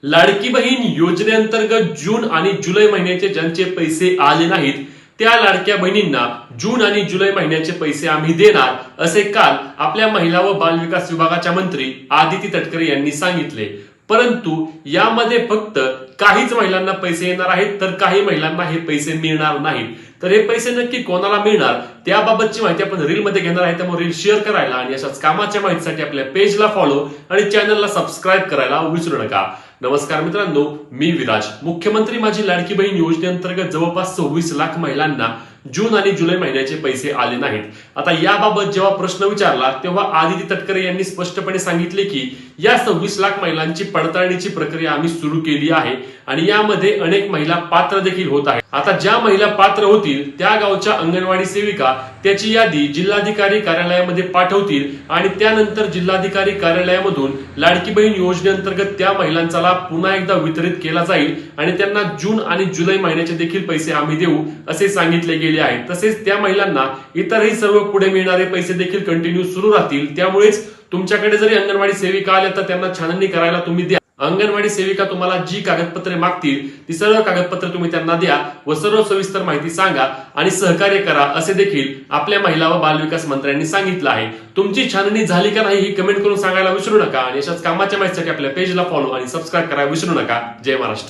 लाडकी बहीण योजनेअंतर्गत जून आणि जुलै महिन्याचे ज्यांचे पैसे आले नाहीत त्या लाडक्या बहिणींना जून आणि जुलै महिन्याचे पैसे आम्ही देणार, असे काल आपल्या महिला व बालविकास विभागाच्या मंत्री आदिती तटकरे यांनी सांगितले. परंतु यामध्ये फक्त काहीच महिलांना पैसे येणार आहेत तर काही महिलांना हे पैसे मिळणार नाहीत. तर हे पैसे नक्की कोणाला मिळणार त्याबाबतची माहिती आपण रील मध्ये घेणार आहे. त्यामुळे रील शेअर करायला आणि अशाच कामाच्या माहितीसाठी आपल्या पेजला फॉलो आणि चॅनलला सबस्क्राईब करायला विसरू नका. नमस्कार मित्रांनो, मी विराज. मुख्यमंत्री माझी लाडकी बहीण योजनेअंतर्गत जवळपास 26 लाख महिलांना जून आणि जुलै महिन्याचे पैसे आले नाहीत. आता याबाबत जेव्हा प्रश्न विचारला तेव्हा आदिती तटकरे यांनी स्पष्टपणे सांगितले की या 26 लाख महिलांची पडताळणीची प्रक्रिया आम्ही सुरू केली आहे आणि यामध्ये अनेक महिला पात्र देखील होत आहेत. आता ज्या महिला पात्र होतील त्या गावच्या अंगणवाडी सेविका त्याची यादी जिल्हाधिकारी कार्यालयामध्ये पाठवतील आणि त्यानंतर जिल्हाधिकारी कार्यालयामधून लाडकी बहीण योजनेअंतर्गत त्या महिलांचा लाभ पुन्हा एकदा वितरित केला जाईल आणि त्यांना जून आणि जुलै महिन्याचे देखील पैसे आम्ही देऊ असे सांगितले गेले आहे. तसेच त्या महिलांना इतरही सर्व पुढे मिळणारे पैसे देखील कंटिन्यू सुरू राहतील. त्यामुळेच तुमच्याकडे जरी अंगणवाडी सेविका आल्या तर त्यांना छाननी करायला तुम्ही द्या. अंगणवाडी सेविका तुम्हाला जी कागदपत्रे मागतील ती सर्व कागदपत्रे तुम्ही त्यांना द्या व सर्व सविस्तर माहिती सांगा आणि सहकार्य करा, असे देखील आपल्या महिला व बालविकास मंत्र्यांनी सांगितलं आहे. तुमची छाननी झाली का नाही ही कमेंट करून सांगायला विसरू नका आणि अशाच कामाच्या माहितीसाठी आपल्या पेजला फॉलो आणि सबस्क्राईब करायला विसरू नका. जय महाराष्ट्र.